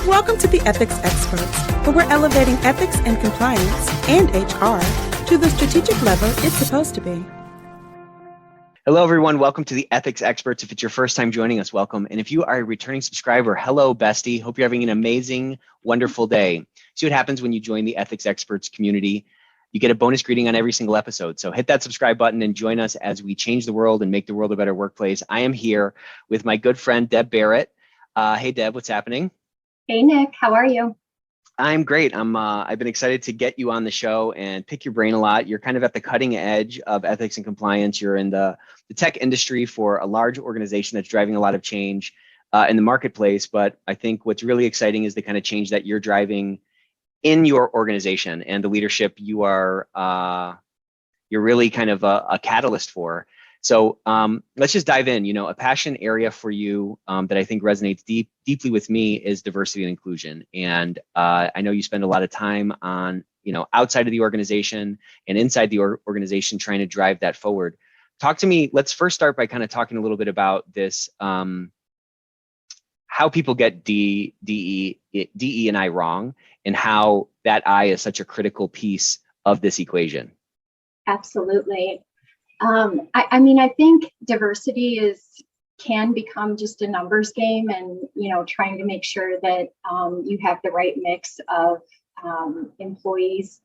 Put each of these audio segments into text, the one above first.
Welcome to the Ethics Experts, where we're elevating ethics and compliance and HR to the strategic level it's supposed to be. Hello, everyone. Welcome to the Ethics Experts. If it's your first time joining us, welcome. And if you are a returning subscriber, hello, bestie. Hope you're having an amazing, wonderful day. See what happens when you join the Ethics Experts community. You get a bonus greeting on every single episode. So hit that subscribe button and join us as we change the world and make the world a better workplace. I am here with my good friend, Deb Barrett. Hey, Deb, what's happening? Hey, Nick, how are you? I'm great. I've been excited to get you on the show and pick your brain a lot. You're kind of at the cutting edge of ethics and compliance. You're in the tech industry for a large organization that's driving a lot of change in the marketplace. But I think what's really exciting is the kind of change that you're driving in your organization and the leadership you're really kind of a catalyst for. So let's just dive in. You know, a passion area for you that I think resonates deeply with me is diversity and inclusion. And I know you spend a lot of time on, outside of the organization and inside the organization trying to drive that forward. Talk to me. Let's first start by kind of talking a little bit about this, how people get DE and I wrong, and how that I is such a critical piece of this equation. Absolutely. I think diversity can become just a numbers game, and trying to make sure that you have the right mix of employees.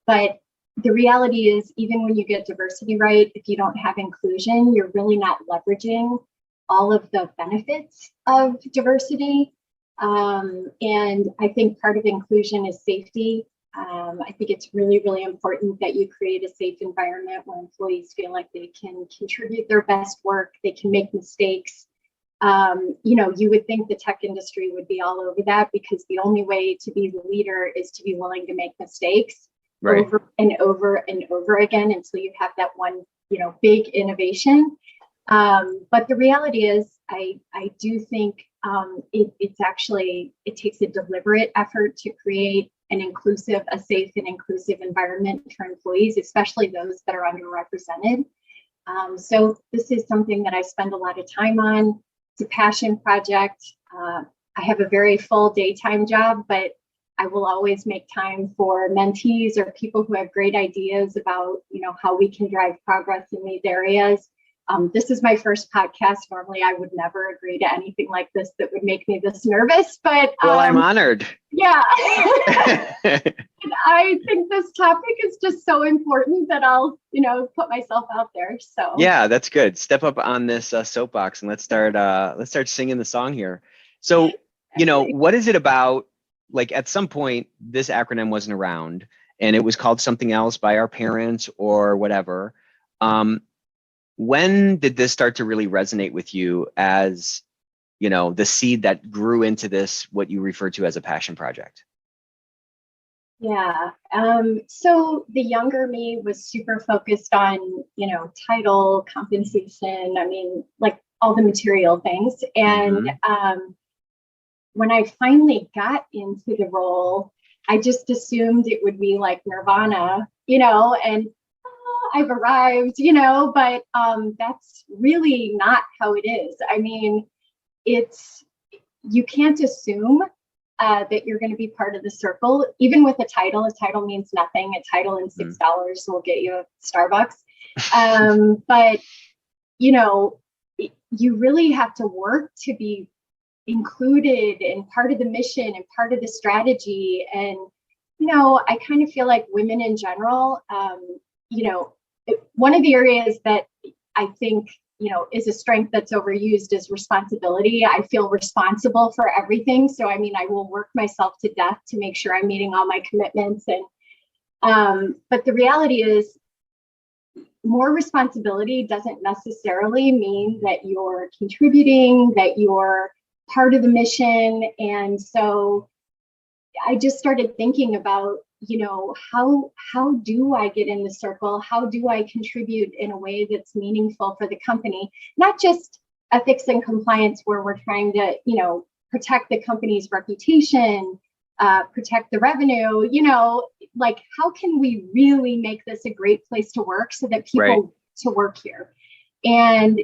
But the reality is, even when you get diversity right, if you don't have inclusion, you're really not leveraging all of the benefits of diversity. And I think part of inclusion is safety. I think it's really, really important that you create a safe environment where employees feel like they can contribute their best work, they can make mistakes. You would think the tech industry would be all over that, because the only way to be the leader is to be willing to make mistakes over and over and over again until you have that one, big innovation. But the reality is, I do think it takes a deliberate effort to create a safe and inclusive environment for employees, especially those that are underrepresented. So this is something that I spend a lot of time on. It's a passion project. I have a very full daytime job, but I will always make time for mentees or people who have great ideas about, how we can drive progress in these areas. This is my first podcast. Normally, I would never agree to anything like this that would make me this nervous, but well, I'm honored. Yeah. I think this topic is just so important that I'll, put myself out there. So yeah, that's good. Step up on this soapbox and let's start singing the song here. So, what is it about? Like, at some point, this acronym wasn't around, and it was called something else by our parents or whatever. When did this start to really resonate with you as, the seed that grew into this, what you refer to as a passion project? Yeah. So the younger me was super focused on, title, compensation, like all the material things. And when I finally got into the role, I just assumed it would be like Nirvana, and I've arrived, but that's really not how it is. You can't assume that you're going to be part of the circle. Even with a title means nothing. A title and $6 will get you a Starbucks. But, you really have to work to be included and part of the mission and part of the strategy. And, I kind of feel like women in general, one of the areas that I think, is a strength that's overused is responsibility. I feel responsible for everything. So, I will work myself to death to make sure I'm meeting all my commitments. And, but the reality is, more responsibility doesn't necessarily mean that you're contributing, that you're part of the mission. And so I just started thinking about, how do I get in the circle? How do I contribute in a way that's meaningful for the company? Not just ethics and compliance where we're trying to, protect the company's reputation, protect the revenue, like how can we really make this a great place to work so that people to work here? And,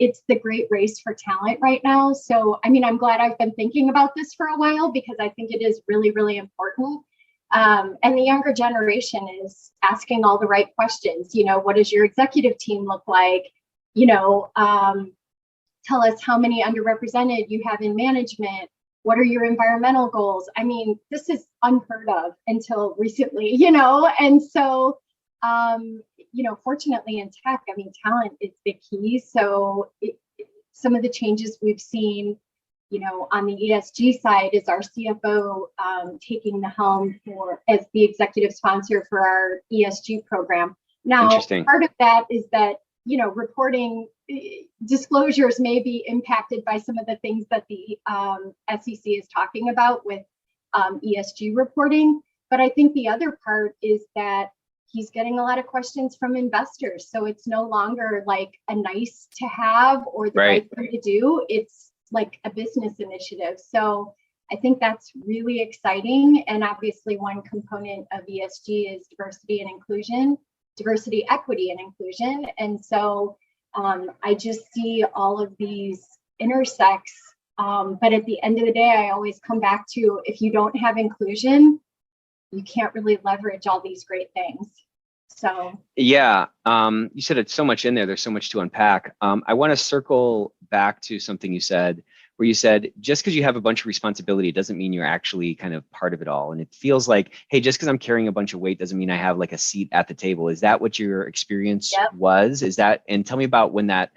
it's the great race for talent right now. So, I mean, I'm glad I've been thinking about this for a while because I think it is really, really important. And the younger generation is asking all the right questions. What does your executive team look like? Tell us how many underrepresented you have in management. What are your environmental goals? I mean, this is unheard of until recently, and so, fortunately in tech, I mean, talent is the key. So some of the changes we've seen, on the ESG side is our CFO taking the helm as the executive sponsor for our ESG program. Now, part of that is that, reporting disclosures may be impacted by some of the things that the SEC is talking about with ESG reporting. But I think the other part is that he's getting a lot of questions from investors. So it's no longer like a nice to have or the right thing to do. It's like a business initiative. So I think that's really exciting. And obviously one component of ESG is diversity and inclusion, diversity, equity, and inclusion. And so I just see all of these intersects. But at the end of the day, I always come back to, if you don't have inclusion, you can't really leverage all these great things. So yeah, you said it's so much in there. There's so much to unpack. I want to circle back to something you said, where you said just because you have a bunch of responsibility doesn't mean you're actually kind of part of it all. And it feels like, hey, just because I'm carrying a bunch of weight doesn't mean I have like a seat at the table. Is that what your experience was? Is that? And tell me about when that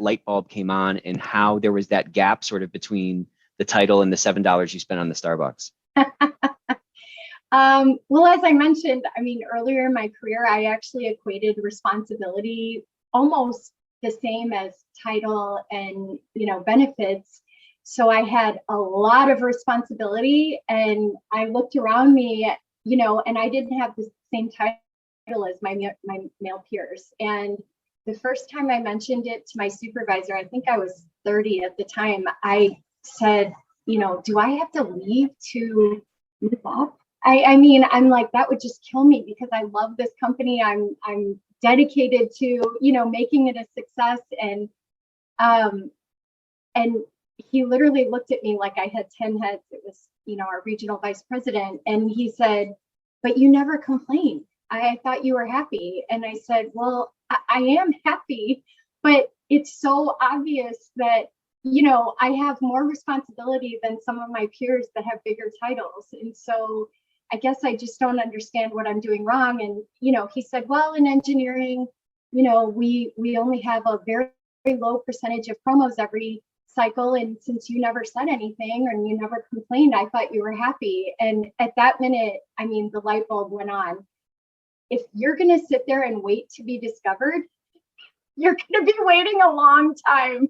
light bulb came on and how there was that gap sort of between the title and the $7 you spent on the Starbucks. Well, as I mentioned, I mean, earlier in my career, I actually equated responsibility almost the same as title and, benefits. So I had a lot of responsibility and I looked around me, and I didn't have the same title as my male peers. And the first time I mentioned it to my supervisor, I think I was 30 at the time, I said, do I have to leave to move up? I mean, I'm like, that would just kill me because I love this company. I'm dedicated to, making it a success. And he literally looked at me like I had 10 heads. It was, our regional vice president. And he said, but you never complained. I thought you were happy. And I said, well, I am happy, but it's so obvious that, I have more responsibility than some of my peers that have bigger titles. And so I guess I just don't understand what I'm doing wrong. And, he said, well, in engineering, we only have a very, very low percentage of promos every cycle. And since you never said anything and you never complained, I thought you were happy. And at that minute, I mean, the light bulb went on. If you're going to sit there and wait to be discovered, you're going to be waiting a long time.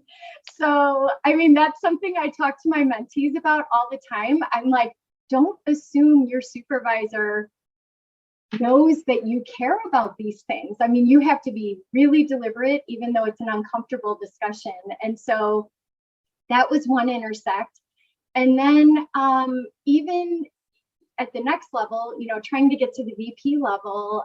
So, I mean, that's something I talk to my mentees about all the time. I'm like, don't assume your supervisor knows that you care about these things. I mean, you have to be really deliberate, even though it's an uncomfortable discussion. And so that was one intersect. And then even at the next level, trying to get to the VP level,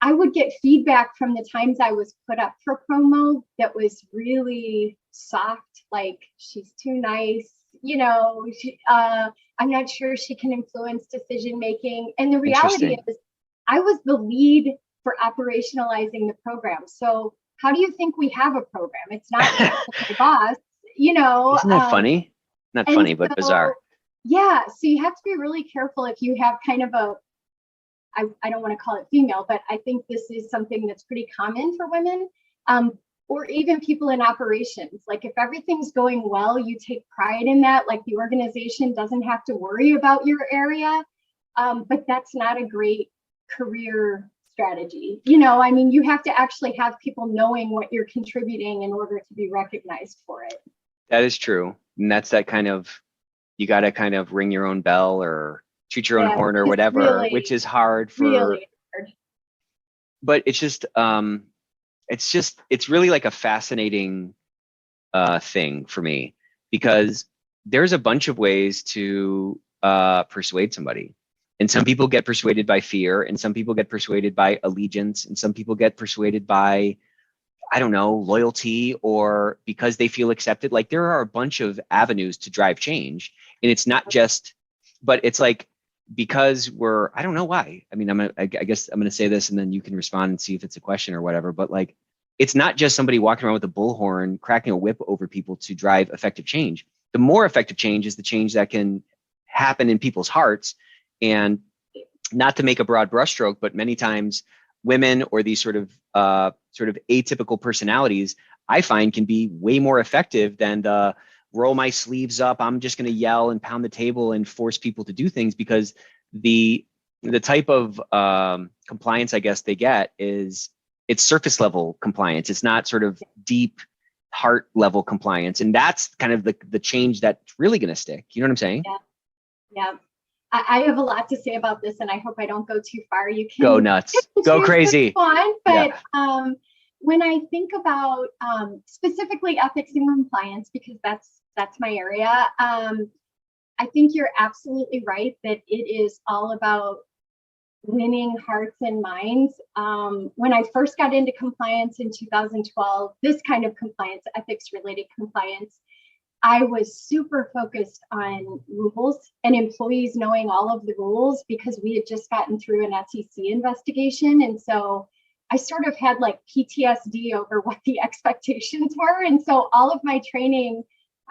I would get feedback from the times I was put up for promo that was really soft, like she's too nice, I'm not sure she can influence decision making. And the reality is I was the lead for operationalizing the program. So how do you think we have a program? It's not my boss, Isn't that funny? Not funny, but bizarre. Yeah. So you have to be really careful if you have kind of I don't want to call it female, but I think this is something that's pretty common for women, or even people in operations. Like if everything's going well, you take pride in that, like the organization doesn't have to worry about your area, but that's not a great career strategy. I mean, you have to actually have people knowing what you're contributing in order to be recognized for it. That is true. And that's that kind of, you got to kind of ring your own bell or toot your own horn or whatever, really, which is hard for, really hard. But it's just, it's really like a fascinating thing for me, because there's a bunch of ways to persuade somebody. And some people get persuaded by fear, and some people get persuaded by allegiance, and some people get persuaded by, I don't know, loyalty, or because they feel accepted. Like there are a bunch of avenues to drive change. And it's not just, but it's like, because I don't know why. I mean, I guess I'm going to say this and then you can respond and see if it's a question or whatever. But like, it's not just somebody walking around with a bullhorn, cracking a whip over people to drive effective change. The more effective change is the change that can happen in people's hearts. And not to make a broad brushstroke, but many times women or these sort of atypical personalities, I find, can be way more effective than the roll my sleeves up, I'm just going to yell and pound the table and force people to do things, because the type of compliance I guess they get is, it's surface level compliance. It's not sort of deep heart level compliance. And that's kind of the change that's really going to stick. You know what I'm saying? Yeah. Yeah. I have a lot to say about this, and I hope I don't go too far. You can go nuts, go crazy. But when I think about specifically ethics and compliance, because that's my area, I think you're absolutely right that it is all about winning hearts and minds. When I first got into compliance in 2012, this kind of compliance, ethics related compliance, I was super focused on rules and employees knowing all of the rules, because we had just gotten through an SEC investigation. And so I sort of had like PTSD over what the expectations were. And so all of my training,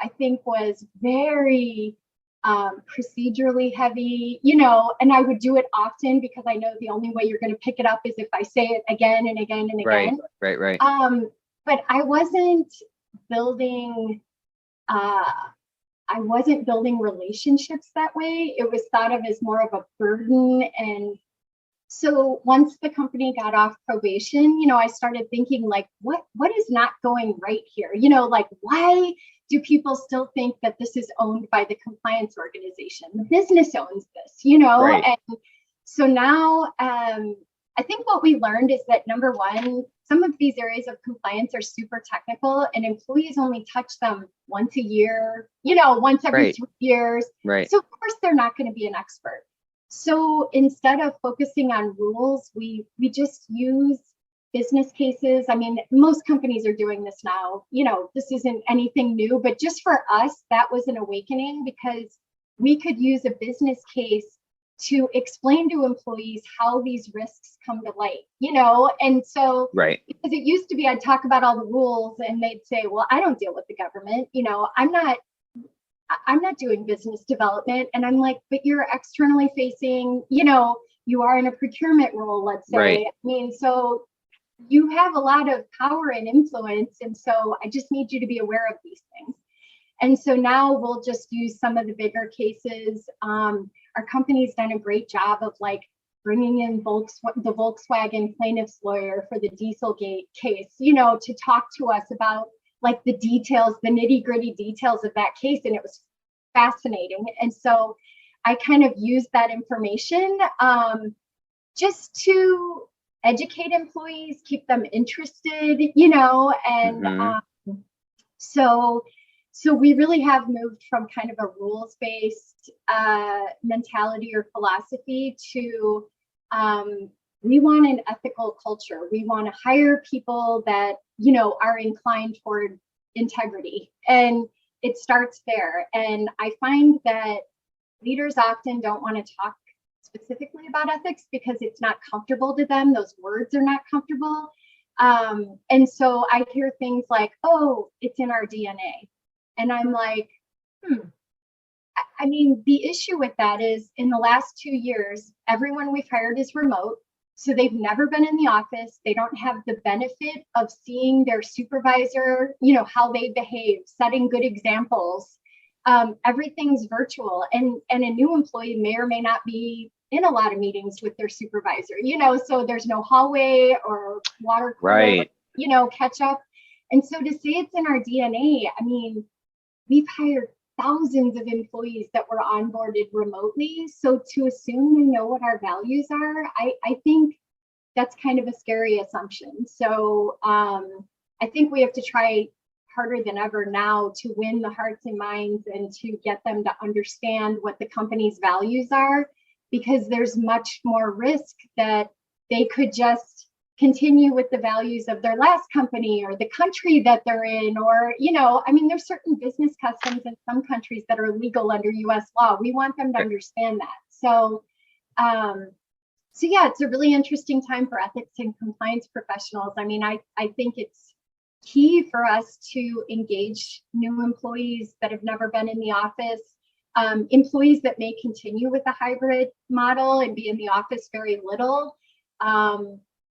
I think, was very procedurally heavy, and I would do it often because I know the only way you're going to pick it up is if I say it again and again and again. Right. But I wasn't building relationships that way. It was thought of as more of a burden. And so once the company got off probation, I started thinking like, what is not going right here? Like, why do people still think that this is owned by the compliance organization? The business owns this, Right. And so now I think what we learned is that, number one, some of these areas of compliance are super technical, and employees only touch them once a year, once every 2 years. Right. So of course they're not going to be an expert. So instead of focusing on rules, we just use business cases. I mean, most companies are doing this now. This isn't anything new, but just for us, that was an awakening, because we could use a business case to explain to employees how these risks come to light, and so, right. Because it used to be I'd talk about all the rules and they'd say, well, I don't deal with the government, I'm not doing business development. And I'm like, but you're externally facing, you are in a procurement role, let's say. Right. I mean, so you have a lot of power and influence. And so I just need you to be aware of these things. And so now we'll just use some of the bigger cases. Our company's done a great job of like bringing in the Volkswagen plaintiff's lawyer for the Dieselgate case, to talk to us about like the details, the nitty gritty details of that case. And it was fascinating. And so I kind of used that information just to educate employees, keep them interested, and so we really have moved from kind of a rules-based mentality or philosophy to we want an ethical culture. We want to hire people that, are inclined toward integrity. And it starts there. And I find that leaders often don't want to talk specifically about ethics because it's not comfortable to them. Those words are not comfortable. And so I hear things like, oh, it's in our DNA. And I'm like, I mean, the issue with that is in the last 2 years, everyone we've hired is remote. So they've never been in the office. They don't have the benefit of seeing their supervisor, how they behave, setting good examples. Everything's virtual, and a new employee may or may not be in a lot of meetings with their supervisor, so there's no hallway or water cooler, right. Catch up. And so to say it's in our DNA, I mean, we've hired thousands of employees that were onboarded remotely. So to assume they know what our values are, I think that's kind of a scary assumption. So I think we have to try harder than ever now to win the hearts and minds and to get them to understand what the company's values are, because there's much more risk that they could just continue with the values of their last company or the country that they're in, or, I mean, there's certain business customs in some countries that are legal under US law. We want them to understand that. So yeah, it's a really interesting time for ethics and compliance professionals. I mean, I think it's key for us to engage new employees that have never been in the office, employees that may continue with the hybrid model and be in the office very little.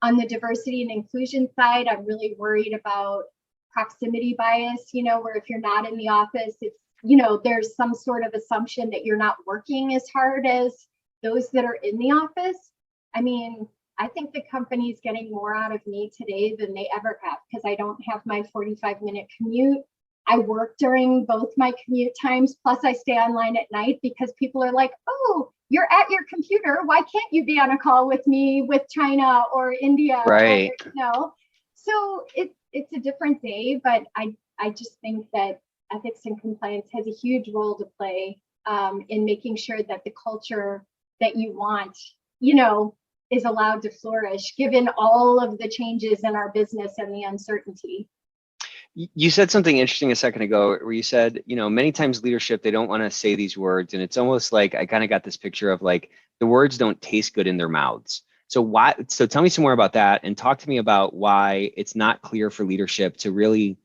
On the diversity and inclusion side, I'm really worried about proximity bias, where if you're not in the office, it's, there's some sort of assumption that you're not working as hard as those that are in the office. I mean, I think the company's getting more out of me today than they ever have, because I don't have my 45-minute commute. I work during both my commute times, plus I stay online at night because people are like, oh, you're at your computer. Why can't you be on a call with me with China or India? Right. Or, so it's a different day, but I just think that ethics and compliance has a huge role to play in making sure that the culture that you want, is allowed to flourish, given all of the changes in our business and the uncertainty. You said something interesting a second ago where you said, many times leadership, they don't want to say these words. And it's almost like I kind of got this picture of like the words don't taste good in their mouths. So tell me some more about that and talk to me about why it's not clear for leadership to really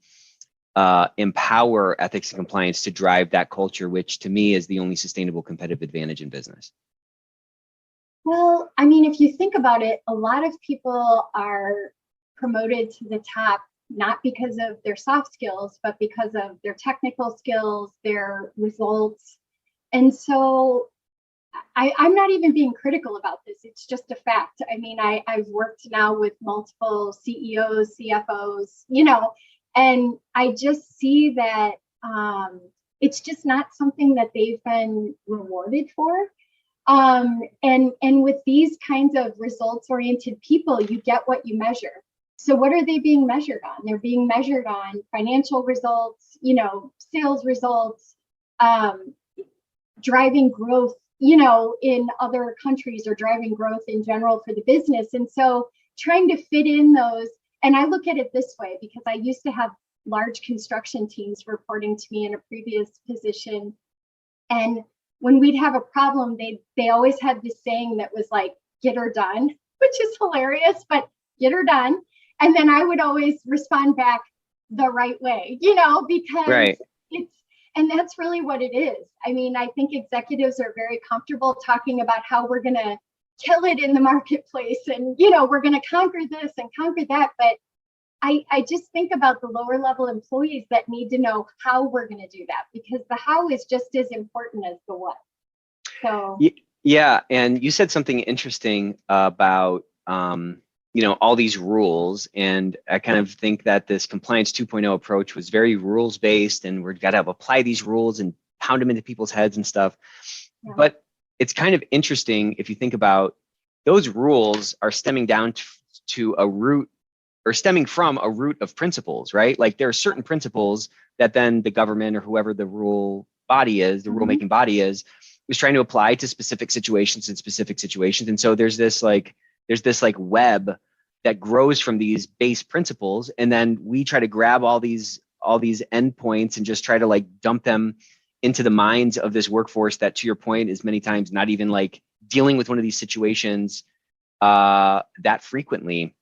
empower ethics and compliance to drive that culture, which to me is the only sustainable competitive advantage in business. Well, I mean, if you think about it, a lot of people are promoted to the top not because of their soft skills, but because of their technical skills, their results. And so I'm not even being critical about this. It's just a fact. I mean, I've worked now with multiple CEOs, CFOs, and I just see that it's just not something that they've been rewarded for. And with these kinds of results-oriented people, you get what you measure. So what are they being measured on? They're being measured on financial results, sales results, driving growth, in other countries, or driving growth in general for the business. And so trying to fit in those, and I look at it this way, because I used to have large construction teams reporting to me in a previous position. And when we'd have a problem, they always had this saying that was like, get her done, which is hilarious, but get her done. And then I would always respond back the right way, because right. And that's really what it is. I mean, I think executives are very comfortable talking about how we're going to kill it in the marketplace and, we're going to conquer this and conquer that. But I just think about the lower level employees that need to know how we're going to do that, because the how is just as important as the what. So yeah, and you said something interesting about all these rules, and I kind of think that this compliance 2.0 approach was very rules based, and we've got to apply these rules and pound them into people's heads and stuff. Yeah. But it's kind of interesting if you think about those rules are stemming down to a root, or stemming from a root of principles, right? Like there are certain principles that then the government or whoever the rule body is, the rulemaking body is trying to apply to specific situations and specific situations. And so there's this web that grows from these base principles. And then we try to grab all these endpoints and just try to like dump them into the minds of this workforce that, to your point, is many times not even like dealing with one of these situations that frequently.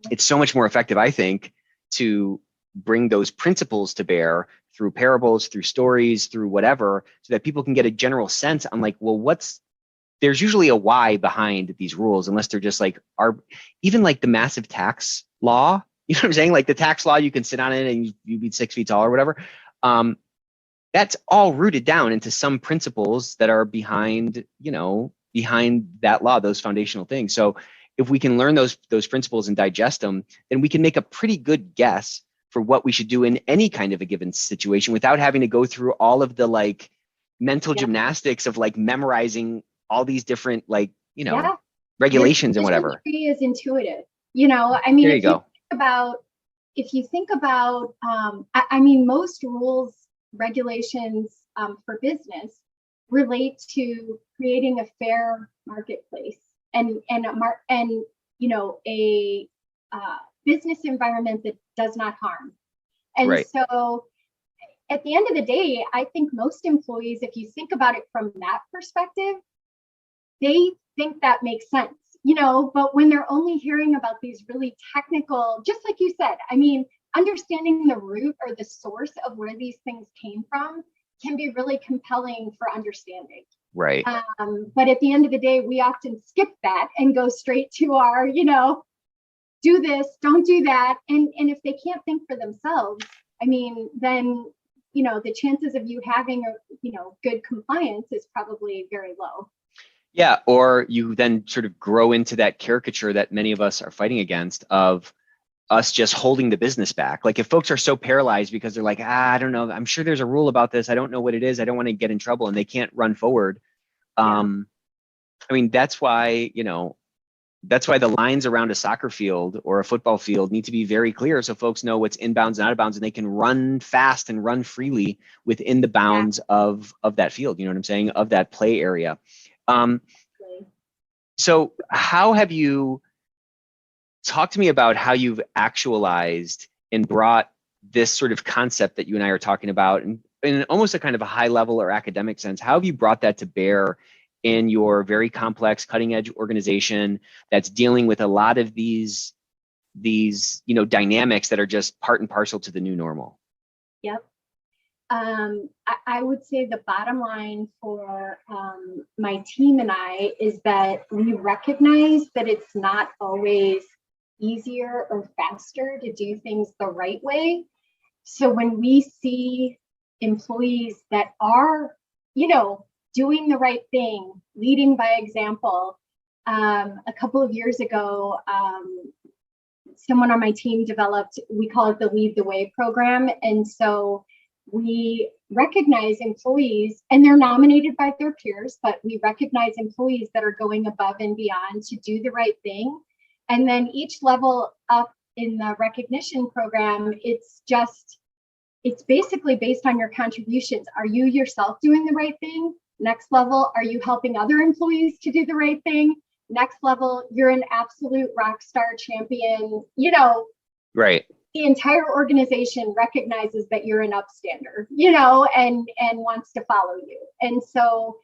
It's so much more effective, I think, to bring those principles to bear through parables, through stories, through whatever, so that people can get a general sense on like, well, there's usually a why behind these rules, unless they're just like, even like the massive tax law, you know what I'm saying? Like the tax law, you can sit on it and you be 6 feet tall or whatever. That's all rooted down into some principles that are behind that law, those foundational things. So if we can learn those principles and digest them, then we can make a pretty good guess for what we should do in any kind of a given situation without having to go through all of the like mental gymnastics of like memorizing all these different regulations and whatever. It is intuitive. I mean, there you go. If you think about, I mean, most rules, regulations for business, relate to creating a fair marketplace and a business environment that does not harm. And Right. so at the end of the day, I think most employees, if you think about it from that perspective, they think that makes sense, but when they're only hearing about these really technical, just like you said, I mean, understanding the root or the source of where these things came from can be really compelling for understanding. Right. But at the end of the day, we often skip that and go straight to our, do this, don't do that. And if they can't think for themselves, I mean, then, the chances of you having good compliance is probably very low. Yeah. Or you then sort of grow into that caricature that many of us are fighting against of us just holding the business back. Like if folks are so paralyzed because they're like, I don't know, I'm sure there's a rule about this. I don't know what it is. I don't want to get in trouble, and they can't run forward. Yeah. I mean, that's why the lines around a soccer field or a football field need to be very clear so folks know what's inbounds and out of bounds, and they can run fast and run freely within the bounds of that field. You know what I'm saying? Of that play area. So how have you talked to me about how you've actualized and brought this sort of concept that you and I are talking about in almost a kind of a high level or academic sense? How have you brought that to bear in your very complex cutting edge organization that's dealing with a lot of these dynamics that are just part and parcel to the new normal? Yep. I would say the bottom line for my team and I is that we recognize that it's not always easier or faster to do things the right way. So when we see employees that are, doing the right thing, leading by example, a couple of years ago, someone on my team developed, we call it the Lead the Way program. And so we recognize employees, and they're nominated by their peers, but we recognize employees that are going above and beyond to do the right thing. And then each level up in the recognition program, it's basically based on your contributions. Are you yourself doing the right thing? Next level, are you helping other employees to do the right thing? Next level, you're an absolute rock star champion. Right. The entire organization recognizes that you're an upstander, and wants to follow you. And so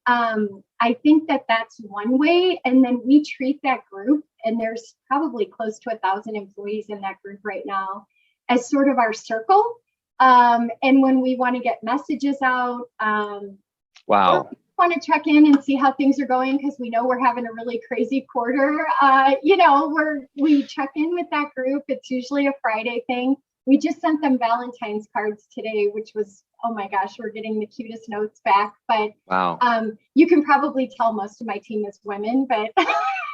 I think that that's one way. And then we treat that group, and there's probably close to 1,000 employees in that group right now, as sort of our circle. And when we want to get messages out, wow. We want to check in and see how things are going because we know we're having a really crazy quarter. We check in with that group. It's usually a Friday thing. We just sent them Valentine's cards today, which was, oh my gosh, we're getting the cutest notes back. But wow. You can probably tell most of my team is women, but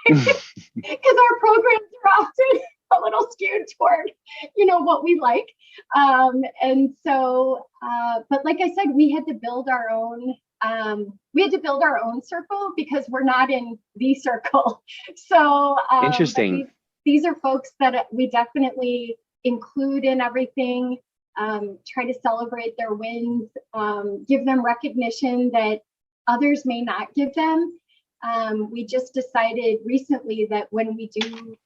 because our programs are often a little skewed toward, what we like. And so, but like I said, we had to build our own circle because we're not in the circle. So interesting. These are folks that we definitely include in everything, try to celebrate their wins, give them recognition that others may not give them. We just decided recently that when we do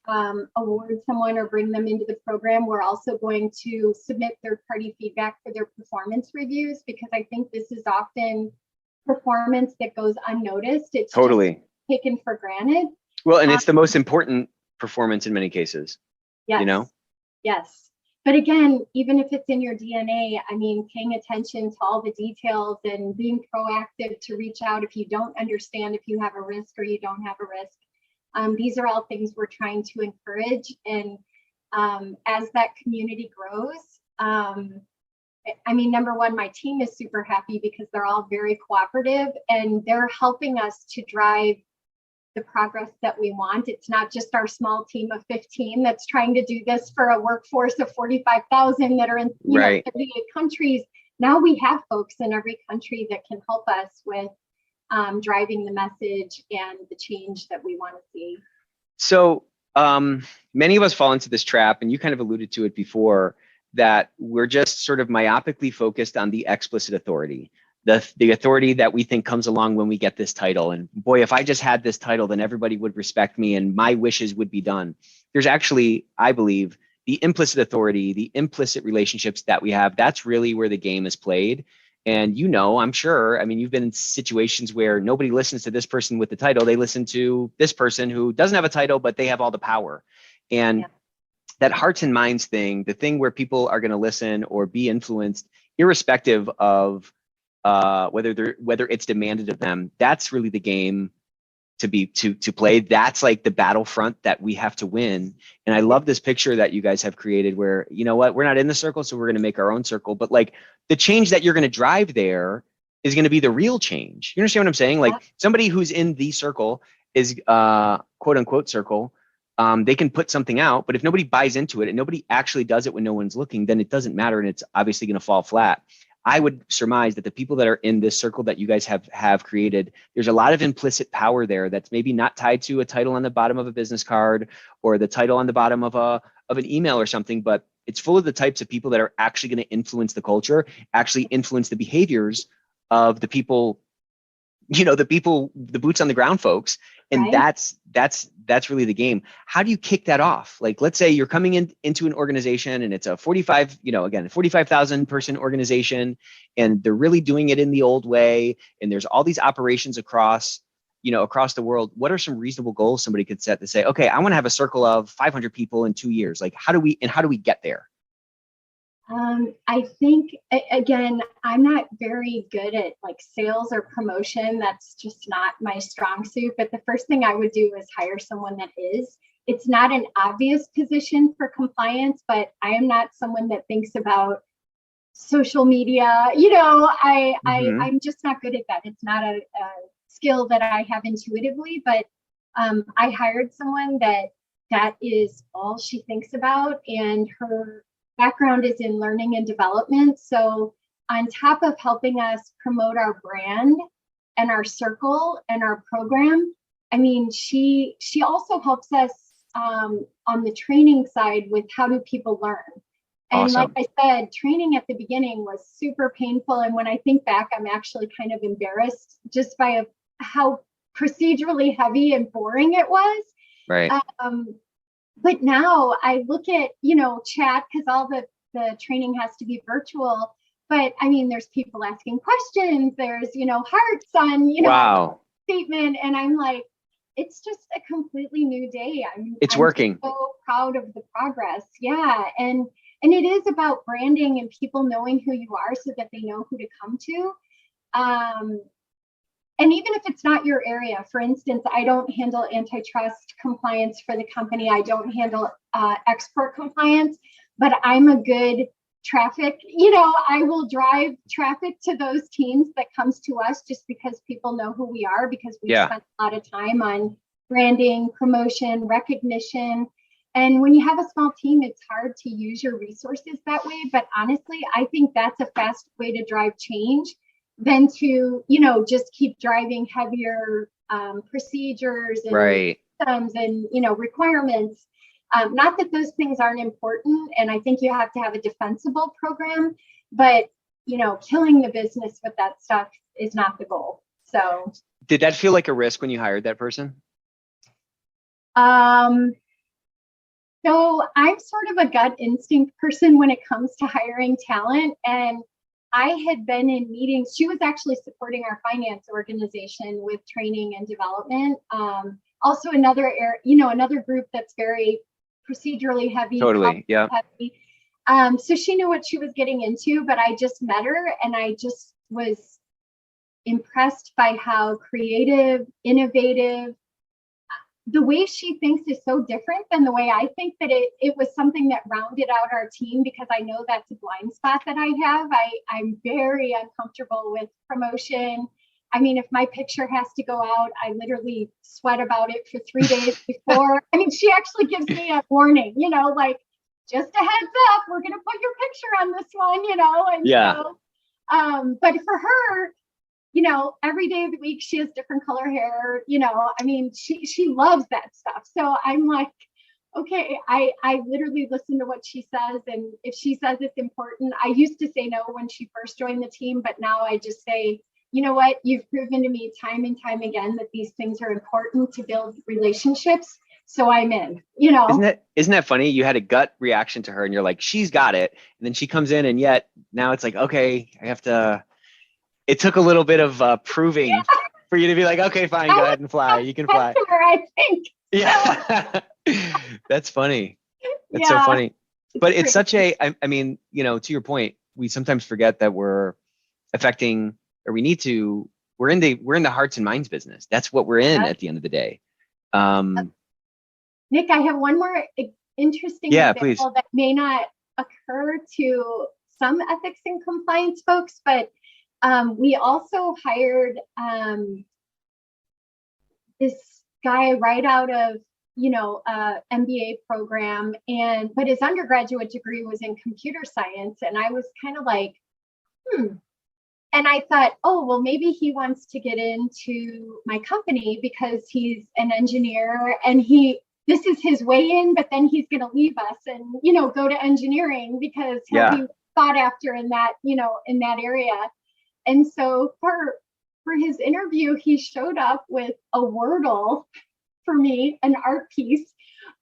award someone or bring them into the program, we're also going to submit third-party feedback for their performance reviews, because I think this is often performance that goes unnoticed. It's totally just taken for granted. Well, and it's the most important performance in many cases. Yes. Yes. But again, even if it's in your DNA, I mean, paying attention to all the details and being proactive to reach out if you don't understand if you have a risk or you don't have a risk. These are all things we're trying to encourage. And as that community grows, I mean, number one, my team is super happy because they're all very cooperative and they're helping us to drive the progress that we want. It's not just our small team of 15 that's trying to do this for a workforce of 45,000 that are in 38 countries. Now we have folks in every country that can help us with driving the message and the change that we want to see. So many of us fall into this trap, and you kind of alluded to it before, that we're just sort of myopically focused on the explicit authority. the authority that we think comes along when we get this title. And boy, if I just had this title, then everybody would respect me and my wishes would be done. There's actually, I believe, the implicit authority, the implicit relationships that we have. That's really where the game is played. And I'm sure, I mean, you've been in situations where nobody listens to this person with the title. They listen to this person who doesn't have a title, but they have all the power. And that hearts and minds thing, the thing where people are going to listen or be influenced, irrespective of whether it's demanded of them, that's really the game to play. That's like the battlefront that we have to win. And I love this picture that you guys have created where, you know what, we're not in the circle, so we're going to make our own circle. But like the change that you're going to drive there is going to be the real change. You understand what I'm saying? Like somebody who's in the circle is quote unquote circle. They can put something out, but if nobody buys into it and nobody actually does it when no one's looking, then it doesn't matter. And it's obviously going to fall flat. I would surmise that the people that are in this circle that you guys have created, there's a lot of implicit power there that's maybe not tied to a title on the bottom of a business card or the title on the bottom of an email or something, but it's full of the types of people that are actually going to influence the culture, actually influence the behaviors of the people, the boots on the ground folks. And right. That's really the game. How do you kick that off? Like, let's say you're coming into an organization and it's a 45,000 person organization, and they're really doing it in the old way. And there's all these operations across the world. What are some reasonable goals somebody could set to say, okay, I want to have a circle of 500 people in 2 years. Like, how do we get there? I think, again, I'm not very good at like sales or promotion. That's just not my strong suit. But the first thing I would do is hire someone that is. It's not an obvious position for compliance, but I am not someone that thinks about social media. I'm just not good at that. It's not a skill that I have intuitively, but I hired someone that is all she thinks about, and her background is in learning and development. So on top of helping us promote our brand and our circle and our program, I mean, she also helps us on the training side with how do people learn. And awesome. Like I said, training at the beginning was super painful. And when I think back, I'm actually kind of embarrassed just by how procedurally heavy and boring it was. Right. But now I look at, chat, because all the training has to be virtual. But I mean, there's people asking questions. There's, hearts on, wow. statement. And I'm like, it's just a completely new day. I'm working. So proud of the progress. Yeah. And it is about branding and people knowing who you are so that they know who to come to. And even if it's not your area, for instance, I don't handle antitrust compliance for the company. I don't handle export compliance, but I'm a good traffic. I will drive traffic to those teams that comes to us just because people know who we are, because we spent a lot of time on branding, promotion, recognition. And when you have a small team, it's hard to use your resources that way. But honestly, I think that's a fast way to drive change than to, just keep driving heavier procedures and systems and, requirements. Not that those things aren't important. And I think you have to have a defensible program, but, killing the business with that stuff is not the goal. So did that feel like a risk when you hired that person? So I'm sort of a gut instinct person when it comes to hiring talent. And I had been in meetings. She was actually supporting our finance organization with training and development. Also another group that's very procedurally heavy. Totally, yeah. Heavy. So she knew what she was getting into, but I just met her and I just was impressed by how creative, innovative, the way she thinks is so different than the way I think, that it was something that rounded out our team, because I know that's a blind spot that I have. I'm very uncomfortable with promotion. I mean, if my picture has to go out, I literally sweat about it for 3 days before. I mean, she actually gives me a warning, like, just a heads up, we're going to put your picture on this one, and so, but for her, every day of the week, she has different color hair, I mean, she loves that stuff. So I'm like, okay, I literally listen to what she says. And if she says it's important, I used to say no when she first joined the team, but now I just say, you know what, you've proven to me time and time again that these things are important to build relationships. So I'm in, you know. Isn't that funny? You had a gut reaction to her and you're like, she's got it. And then she comes in and yet now it's like, okay, I have to, it took a little bit of proving for you to be like, okay, fine, go ahead and fly. You can fly. Her, I think. Yeah. That's funny. That's so funny. But it's such a, I mean, you know, to your point, we sometimes forget that we're affecting, or we need to, we're in the hearts and minds business. That's what we're in at the end of the day. Nick, I have one more interesting example that may not occur to some ethics and compliance folks, but we also hired this guy right out of, you know, MBA program, but his undergraduate degree was in computer science. And I was kind of like, And I thought, oh, well, maybe he wants to get into my company because he's an engineer and this is his way in, but then he's going to leave us and, you know, go to engineering because he'll be sought after in that, you know, in that area. And so for his interview, he showed up with a Wordle for me, an art piece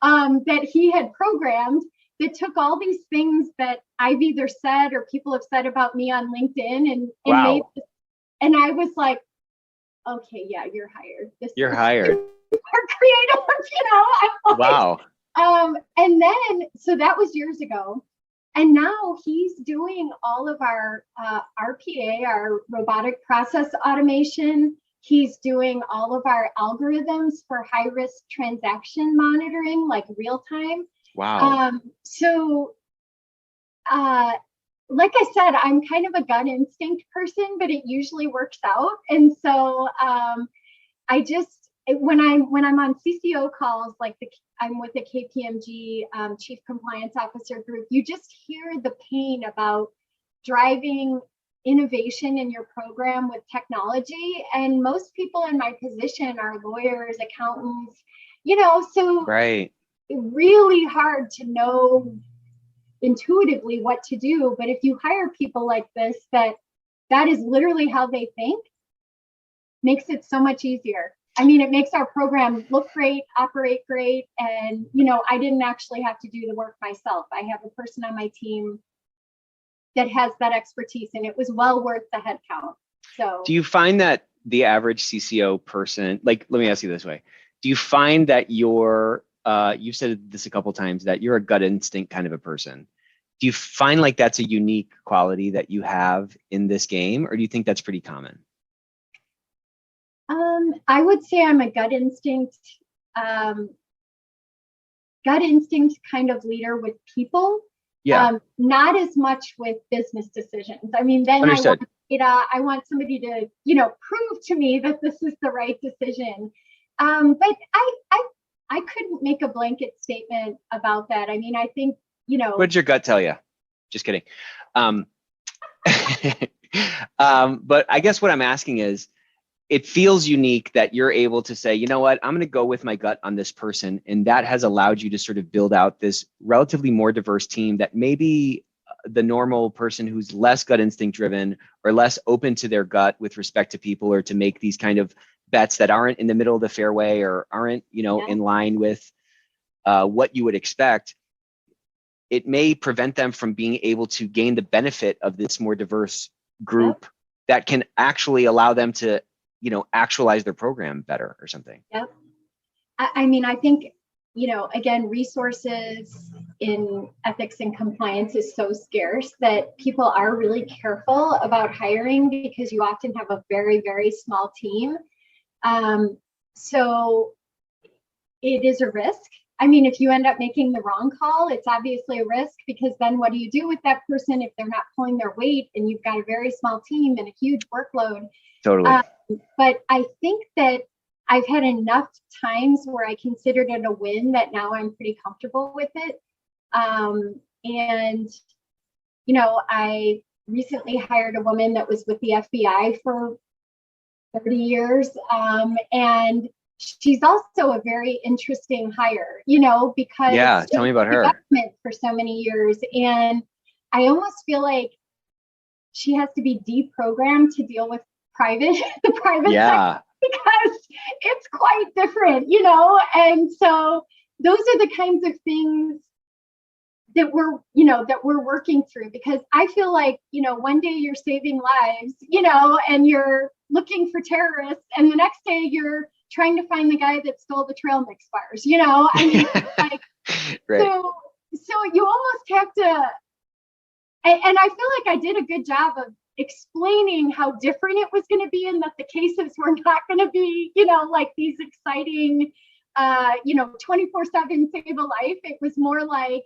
that he had programmed that took all these things that I've either said or people have said about me on LinkedIn and made this, and I was like, okay, yeah, you're hired. You're hired. Are creative, you know. Like, wow. And then, so that was years ago. And now he's doing all of our RPA, our robotic process automation. He's doing all of our algorithms for high risk transaction monitoring, like real time. Wow. Like I said, I'm kind of a gut instinct person, but it usually works out. And so I just, when I'm on CCO calls, like I'm with the KPMG Chief Compliance Officer group, you just hear the pain about driving innovation in your program with technology. And most people in my position are lawyers, accountants, you know, so really hard to know intuitively what to do. But if you hire people like this, that is literally how they think, makes it so much easier. I mean, it makes our program look great, operate great. And, you know, I didn't actually have to do the work myself. I have a person on my team that has that expertise, and it was well worth the head count. So do you find that the average CCO person, like, let me ask you this way. Do you find that you've said this a couple of times, that you're a gut instinct kind of a person? Do you find like that's a unique quality that you have in this game, or do you think that's pretty common? I would say I'm a gut instinct kind of leader with people. Not as much with business decisions. I mean, then I want somebody to, you know, prove to me that this is the right decision. But I couldn't make a blanket statement about that. I mean, I think, you know. What'd your gut tell you? Just kidding. But I guess what I'm asking is, it feels unique that you're able to say, you know what, I'm going to go with my gut on this person. And that has allowed you to sort of build out this relatively more diverse team that maybe the normal person who's less gut instinct driven or less open to their gut with respect to people, or to make these kind of bets that aren't in the middle of the fairway or aren't, you know, in line with what you would expect, it may prevent them from being able to gain the benefit of this more diverse group that can actually allow them to, you know, actualize their program better or something. Yep. I mean, I think, you know, again, resources in ethics and compliance is so scarce that people are really careful about hiring because you often have a very, very small team. So it is a risk. I mean, if you end up making the wrong call, it's obviously a risk, because then what do you do with that person if they're not pulling their weight and you've got a very small team and a huge workload? Totally. But I think that I've had enough times where I considered it a win that now I'm pretty comfortable with it. And, you know, I recently hired a woman that was with the FBI for 30 years. And she's also a very interesting hire, you know, because Yeah, tell me about her. government for so many years. And I almost feel like she has to be deprogrammed to deal with the private Yeah. sector, because it's quite different, you know? And so those are the kinds of things that we're working through, because I feel like, you know, one day you're saving lives, you know, and you're looking for terrorists, and the next day you're trying to find the guy that stole the trail mix bars, you know? I mean, like, Right. so you almost have to, and I feel like I did a good job of explaining how different it was going to be, and that the cases were not going to be, you know, like these exciting, 24/7 save a life. It was more like,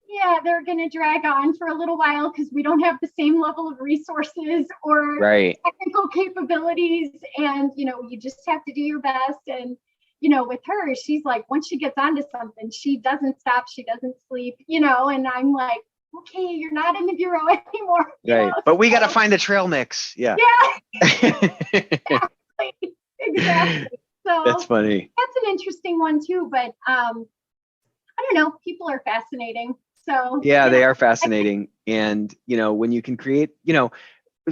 yeah, they're going to drag on for a little while because we don't have the same level of resources or Right. technical capabilities. And, you know, you just have to do your best. And, you know, with her, she's like, once she gets onto something, she doesn't stop. She doesn't sleep, you know, and I'm like, okay, you're not in the bureau anymore. Right. Know? But we got to find the trail mix. Yeah. Exactly. So that's funny. That's an interesting one too. But I don't know, people are fascinating. So yeah, they are fascinating. And, you know, when you can create, you know,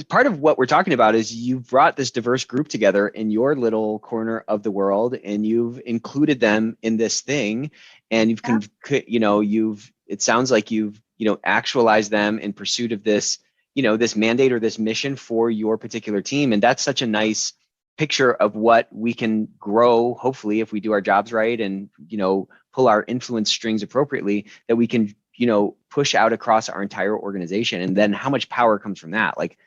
part of what we're talking about is you've brought this diverse group together in your little corner of the world, and you've included them in this thing, and it sounds like you've, you know, actualized them in pursuit of this, you know, this mandate or this mission for your particular team. And that's such a nice picture of what we can grow, hopefully, if we do our jobs right and, you know, pull our influence strings appropriately, that we can, you know, push out across our entire organization. And then how much power comes from that? Like,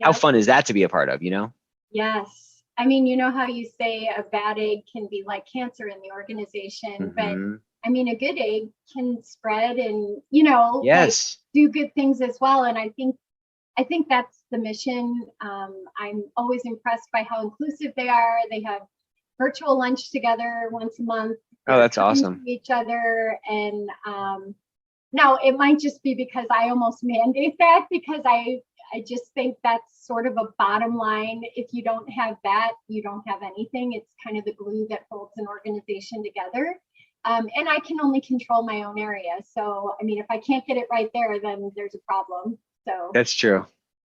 how fun is that to be a part of, you know? Yes. I mean, you know how you say a bad egg can be like cancer in the organization, but I mean, a good egg can spread and, you know, yes, like, do good things as well. And I think that's the mission. I'm always impressed by how inclusive they are. They have virtual lunch together once a month. Oh, that's awesome. To each other. And now it might just be because I almost mandate that, because I just think that's sort of a bottom line. If you don't have that, you don't have anything. It's kind of the glue that holds an organization together. And I can only control my own area. So, I mean, if I can't get it right there, then there's a problem. So that's true.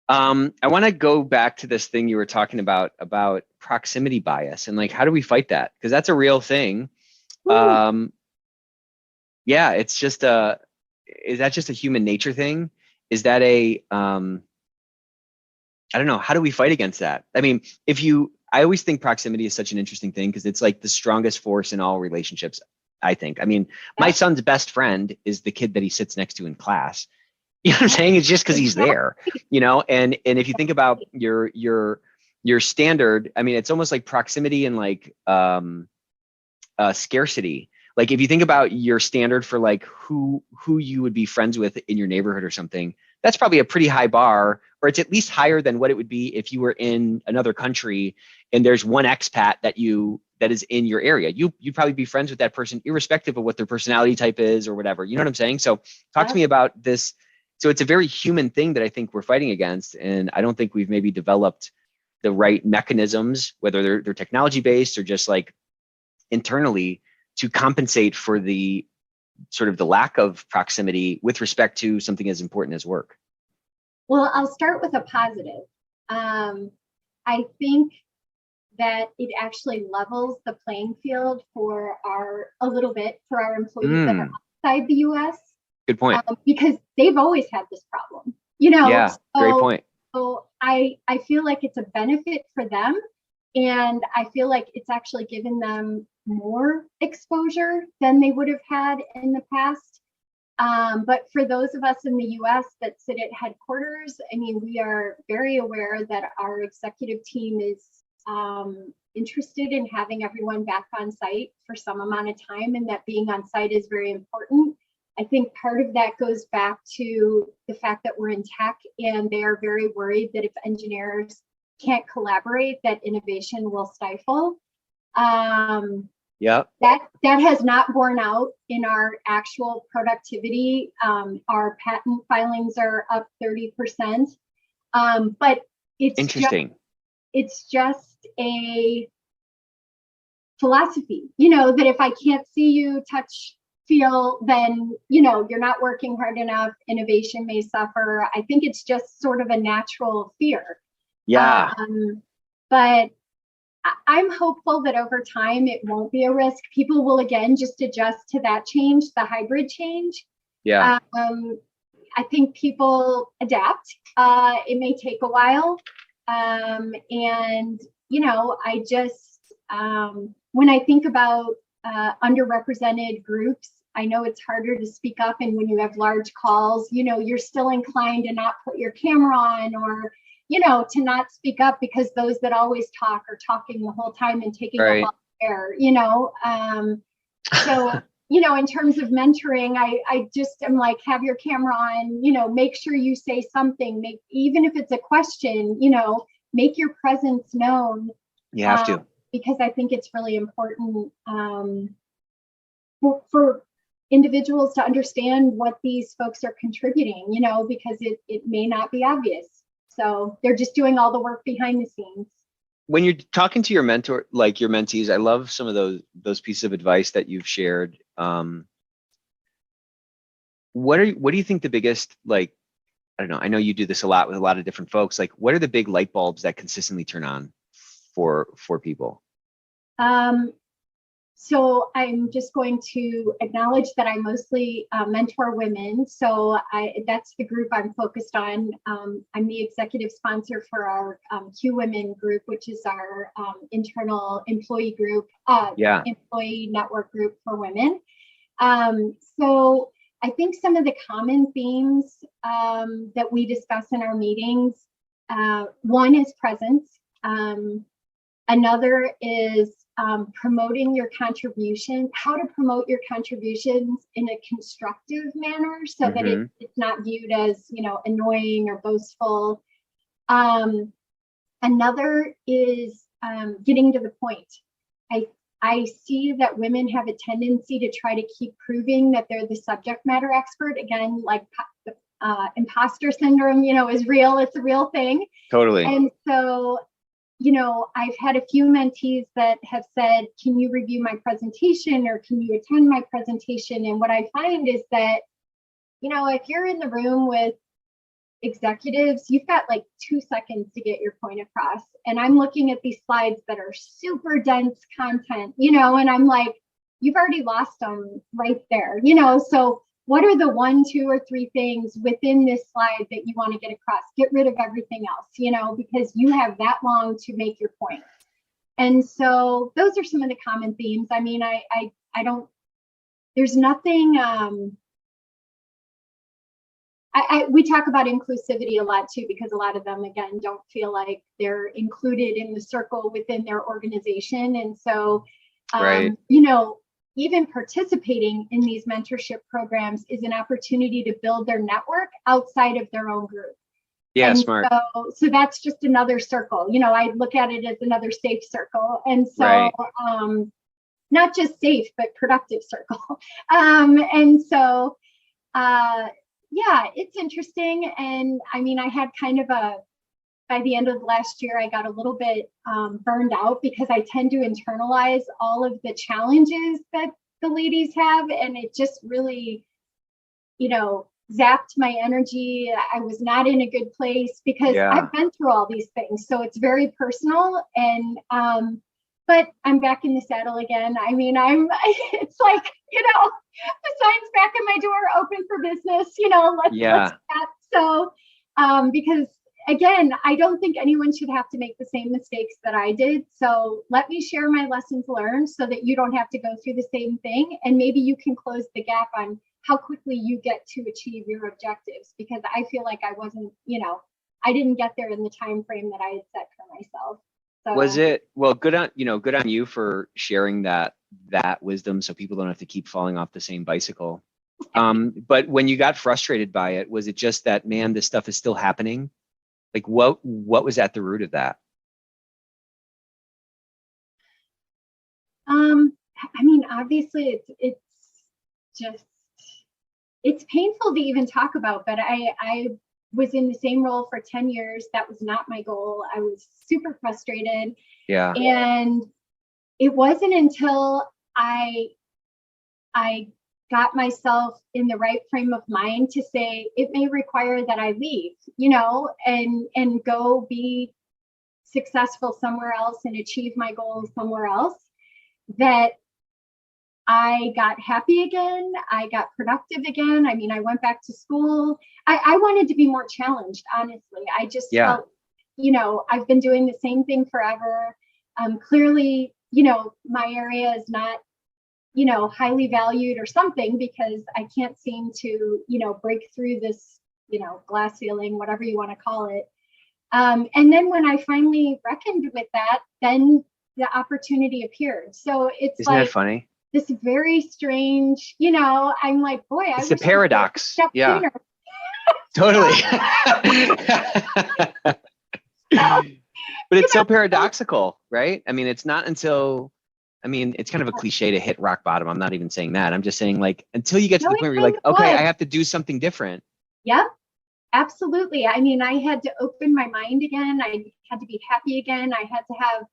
I want to go back to this thing you were talking about proximity bias, and like, how do we fight that? Because that's a real thing. Yeah, it's just is that just a human nature thing? Is that I don't know. How do we fight against that? I mean, I always think proximity is such an interesting thing because it's like the strongest force in all relationships, I think. I mean, my son's best friend is the kid that he sits next to in class. You know what I'm saying? It's just because he's there, you know? And if you think about your standard, I mean, it's almost like proximity and like scarcity. Like if you think about your standard for like who you would be friends with in your neighborhood or something, that's probably a pretty high bar, or it's at least higher than what it would be if you were in another country and there's one expat that is in your area. You'd probably be friends with that person irrespective of what their personality type is or whatever. You know what I'm saying? So talk to me about this. So it's a very human thing that I think we're fighting against. And I don't think we've maybe developed the right mechanisms, whether they're technology based or just like internally, to compensate for the sort of the lack of proximity with respect to something as important as work. Well, I'll start with a positive. I think that it actually levels the playing field for our employees that are outside the US. Good point. Because they've always had this problem, you know? Yeah, great point. So I feel like it's a benefit for them. And I feel like it's actually given them more exposure than they would have had in the past. But for those of us in the US that sit at headquarters, I mean, we are very aware that our executive team is interested in having everyone back on site for some amount of time, and that being on site is very important. I think part of that goes back to the fact that we're in tech, and they are very worried that if engineers can't collaborate, that innovation will stifle. Yeah. That has not borne out in our actual productivity. Our patent filings are up 30%. But it's interesting. It's just philosophy, you know, that if I can't see you, touch, feel, then, you know, you're not working hard enough, innovation may suffer. I think it's just sort of a natural fear. Yeah. But I'm hopeful that over time it won't be a risk. People will again just adjust to that change, the hybrid change. Yeah. I think people adapt. It may take a while. And, you know, I just, when I think about underrepresented groups, I know it's harder to speak up. And when you have large calls, you know, you're still inclined to not put your camera on, or, you know, to not speak up because those that always talk are talking the whole time and taking Right. up all the air, you know. So, you know, in terms of mentoring, I just am like, have your camera on, you know, make sure you say something, even if it's a question, you know, make your presence known. You have to. Because I think it's really important for individuals to understand what these folks are contributing, you know, because it may not be obvious. So they're just doing all the work behind the scenes. When you're talking to your mentor, like your mentees, I love some of those pieces of advice that you've shared. What do you think the biggest, like, I don't know, I know you do this a lot with a lot of different folks. Like, what are the big light bulbs that consistently turn on for people? So I'm just going to acknowledge that I mostly mentor women. So that's the group I'm focused on. I'm the executive sponsor for our Q Women group, which is our internal employee group, employee network group for women. So I think some of the common themes that we discuss in our meetings, one is presence. Another is promoting your contribution, how to promote your contributions in a constructive manner so that it's not viewed as, you know, annoying or boastful. Another is getting to the point. I see that women have a tendency to try to keep proving that they're the subject matter expert. Again, like imposter syndrome, you know, is real. It's a real thing. Totally. And so, you know, I've had a few mentees that have said, can you review my presentation or can you attend my presentation? And what I find is that, you know, if you're in the room with executives, you've got like 2 seconds to get your point across. And I'm looking at these slides that are super dense content, you know, and I'm like, you've already lost them right there, you know. So what are the 1, 2, or 3 things within this slide that you want to get across? Get rid of everything else, you know, because you have that long to make your point. And so those are some of the common themes. I mean, I don't, there's nothing, we talk about inclusivity a lot too, because a lot of them, again, don't feel like they're included in the circle within their organization. And so, you know, even participating in these mentorship programs is an opportunity to build their network outside of their own group. Yeah, and smart. So that's just another circle. You know, I look at it as another safe circle. And so not just safe, but productive circle. And so, yeah, it's interesting. And I mean, I had kind of by the end of last year, I got a little bit burned out because I tend to internalize all of the challenges that the ladies have. And it just really, you know, zapped my energy. I was not in a good place because I've been through all these things. So it's very personal. And, but I'm back in the saddle again. I mean, it's like, you know, the sign's back at my door, open for business, you know, let's chat. So, because again, I don't think anyone should have to make the same mistakes that I did. So let me share my lessons learned so that you don't have to go through the same thing. And maybe you can close the gap on how quickly you get to achieve your objectives, because I feel like I wasn't, you know, I didn't get there in the time frame that I had set for myself. So, was it, well, good on you for sharing that wisdom so people don't have to keep falling off the same bicycle. But when you got frustrated by it, was it just that, man, this stuff is still happening? Like what was at the root of that? I mean, obviously it's just, it's painful to even talk about, but I was in the same role for 10 years. That was not my goal. I was super frustrated. Yeah. And it wasn't until I got myself in the right frame of mind to say it may require that I leave, and go be successful somewhere else and achieve my goals somewhere else, that I got happy again. I got productive again. I mean, I went back to school. I wanted to be more challenged, honestly. I just felt, I've been doing the same thing forever. Clearly, my area is not, highly valued or something, because I can't seem to, break through this, glass ceiling, whatever you want to call it. And then when I finally reckoned with that, then the opportunity appeared. So it's Isn't that funny? This very strange, I'm like, boy, it's the paradox. Yeah, sooner. Totally. But it's so paradoxical, right? I mean, it's not until, it's kind of a cliche to hit rock bottom. I'm not even saying that. I'm just saying, like, until you get to the point where you're like, okay, I have to do something different. Yep, absolutely. I mean, I had to open my mind again. I had to be happy again. I had to have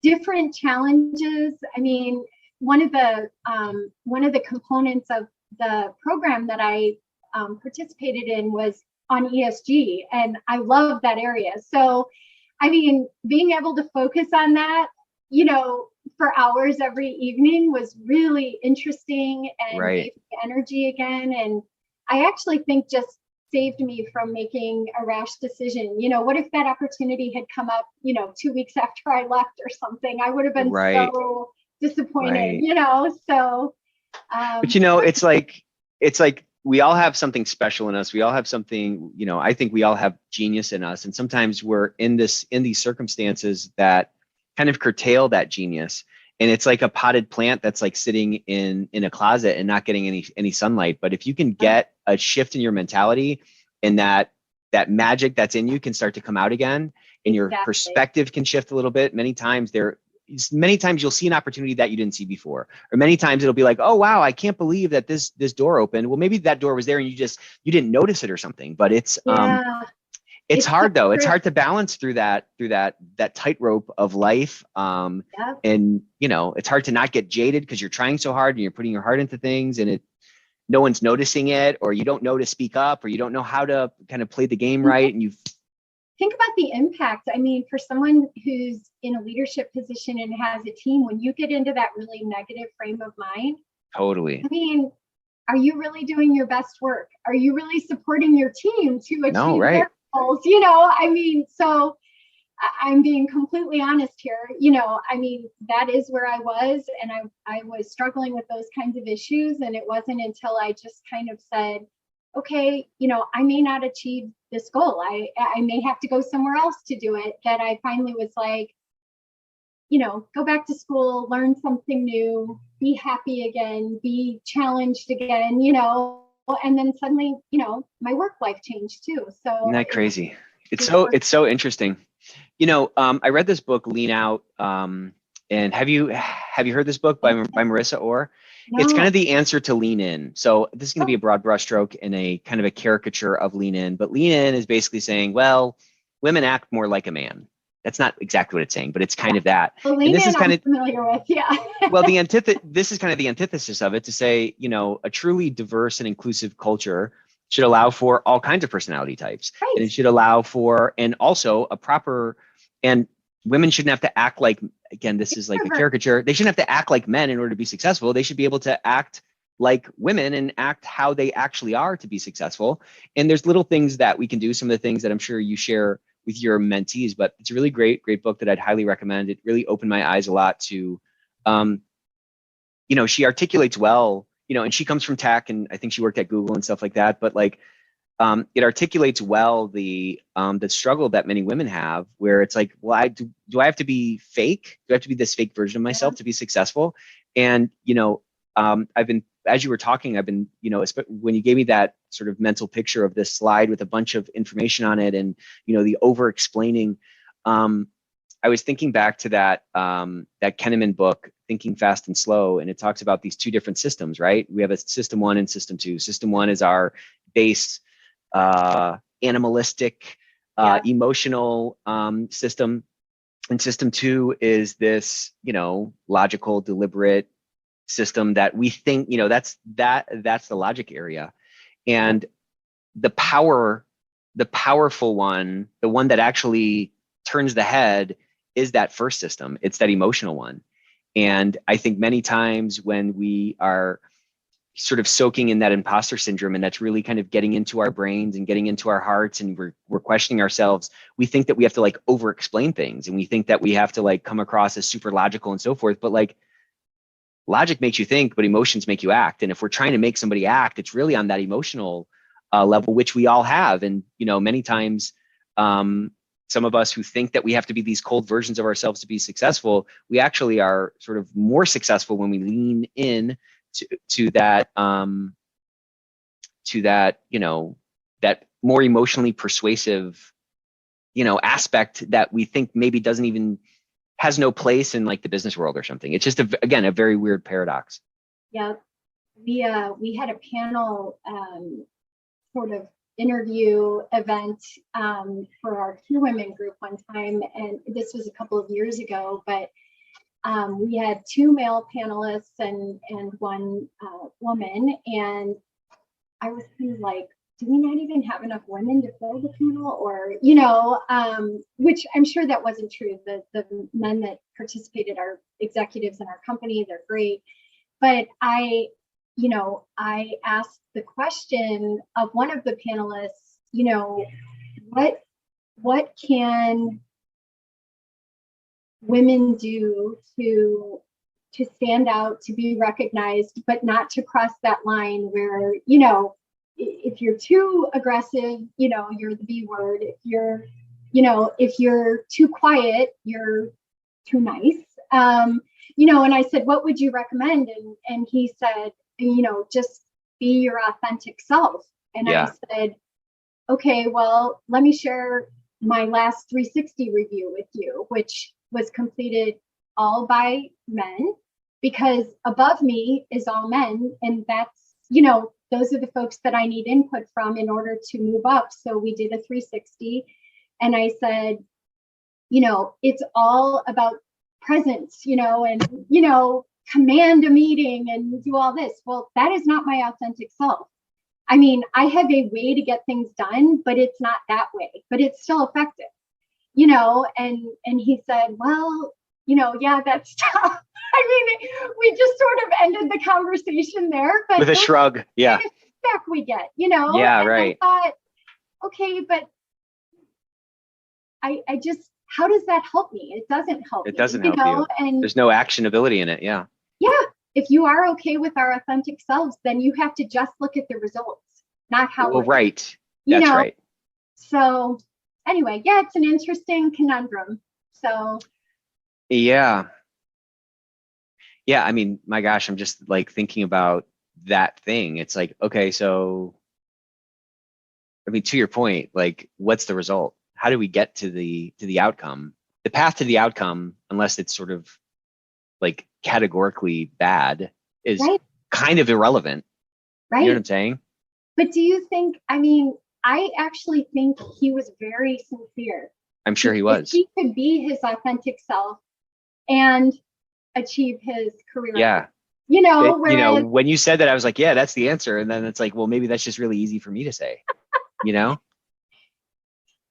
different challenges. I mean, one of the components of the program that I participated in was on ESG, and I love that area. So, I mean, being able to focus on that, for hours every evening was really interesting and gave me energy again. And I actually think just saved me from making a rash decision. What if that opportunity had come up, 2 weeks after I left or something? I would have been so disappointed, so. But it's like we all have something special in us. We all have something, I think we all have genius in us. And sometimes we're in these circumstances that kind of curtail that genius. And it's like a potted plant that's like sitting in a closet and not getting any sunlight. But if you can get a shift in your mentality, and that magic that's in you can start to come out again, and your perspective can shift a little bit. Many times you'll see an opportunity that you didn't see before, or many times it'll be like, oh wow, I can't believe that this door opened. Well, maybe that door was there and you didn't notice it or something. But it's hard though. It's hard to balance through that tightrope of life. And it's hard to not get jaded because you're trying so hard and you're putting your heart into things, and no one's noticing it, or you don't know to speak up, or you don't know how to kind of play the game right. And think about the impact. I mean, for someone who's in a leadership position and has a team, when you get into that really negative frame of mind, totally. I mean, are you really doing your best work? Are you really supporting your team to achieve their goals? I mean, so I'm being completely honest here. I mean, that is where I was, and I was struggling with those kinds of issues. And it wasn't until I just kind of said, okay, I may not achieve this goal. I may have to go somewhere else to do it, that I finally was like, go back to school, learn something new, be happy again, be challenged again, and then suddenly, my work life changed too. So isn't that crazy? It's so interesting. I read this book, Lean Out. And have you heard this book by Marissa Orr? No. It's kind of the answer to Lean In. So this is going to be a broad brushstroke and a kind of a caricature of Lean In. But Lean In is basically saying, well, women act more like a man. That's not exactly what it's saying, but it's kind of that. Well, Lean In, I'm familiar with, yeah. Well, this is kind of the antithesis of it, to say, a truly diverse and inclusive culture should allow for all kinds of personality types. Right. And it should allow for, and also a proper, and women shouldn't have to act like, again, this is like a caricature. They shouldn't have to act like men in order to be successful. They should be able to act like women and act how they actually are to be successful. And there's little things that we can do, some of the things that I'm sure you share with your mentees, but it's a really great book that I'd highly recommend. It really opened my eyes a lot to, she articulates well, and she comes from tech, and I think she worked at Google and stuff like that, but like, it articulates well the struggle that many women have, where it's like, well, do I have to be fake? Do I have to be this fake version of myself to be successful? And, I've been, as you were talking, I've been, when you gave me that sort of mental picture of this slide with a bunch of information on it, and, the over explaining, I was thinking back to that Kahneman book, Thinking Fast and Slow, and it talks about these two different systems, right? We have a system 1 and system 2. System 1 is our base, animalistic, emotional system. And system 2 is this, logical, deliberate system that we think, that's the logic area. And the powerful one, the one that actually turns the head, is that first system. It's that emotional one. And I think many times when we are sort of soaking in that imposter syndrome, and that's really kind of getting into our brains and getting into our hearts, and we're questioning ourselves, we think that we have to like over explain things, and we think that we have to like come across as super logical and so forth. But like, logic makes you think, but emotions make you act. And if we're trying to make somebody act, it's really on that emotional level, which we all have. And many times, some of us who think that we have to be these cold versions of ourselves to be successful, we actually are sort of more successful when we lean in to that that more emotionally persuasive aspect that we think maybe has no place in like the business world or something. It's just again a very weird paradox. Yeah, we had a panel sort of interview event for our Key Women group one time, and this was a couple of years ago, but we had 2 male panelists and one woman, and I was kind of like, do we not even have enough women to fill the panel? Or, which I'm sure that wasn't true. The men that participated are executives in our company. They're great. But I asked the question of one of the panelists, what can women do to stand out, to be recognized, but not to cross that line where, if you're too aggressive, you're the B word. If you're too quiet, you're too nice. And I said, what would you recommend? And he said, just be your authentic self. And Yeah. I said, okay, well, let me share my last 360 review with you, which was completed all by men, because above me is all men. And that's, those are the folks that I need input from in order to move up. So we did a 360. And I said, it's all about presence, and, command a meeting and do all this. Well, that is not my authentic self. I mean, I have a way to get things done, but it's not that way, but it's still effective, and he said, well, yeah, that's tough. I mean, we just sort of ended the conversation there, but With a shrug. Yeah. Feedback we get, Yeah, and right. I thought, okay, but I just, how does that help me? It doesn't help me. It doesn't help you. And there's no actionability in it. Yeah. yeah, if you are okay with our authentic selves, then you have to just look at the results, not how Well, right. you That's know. right. So anyway, yeah, it's an interesting conundrum. So Yeah. I mean, my gosh, I'm just like thinking about that thing. It's like, okay, so I mean, to your point, like, what's the result? How do we get to the outcome? The path to the outcome, unless it's sort of like categorically bad, is right, kind of irrelevant. right. You know what I'm saying? But do you think, I mean, I actually think he was very sincere. I'm sure he was. He could be his authentic self and achieve his career. Yeah. Whereas, when you said that, I was like, yeah, that's the answer. And then it's like, well, maybe that's just really easy for me to say,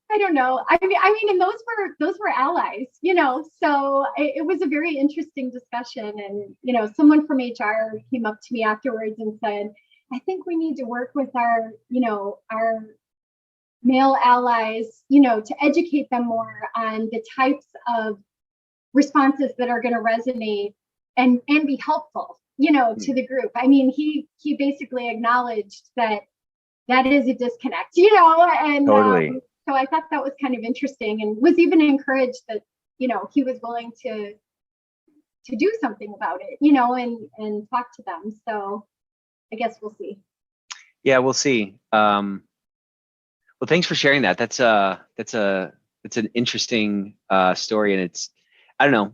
I don't know. I mean, and those were allies, so it was a very interesting discussion. And, someone from HR came up to me afterwards and said, I think we need to work with our male allies, to educate them more on the types of responses that are going to resonate and be helpful, to the group. I mean, he basically acknowledged that is a disconnect, and Totally. so I thought that was kind of interesting, and was even encouraged that, he was willing to do something about it, and talk to them. So I guess we'll see. Yeah, we'll see. Well, thanks for sharing that. That's an interesting story, and I don't know.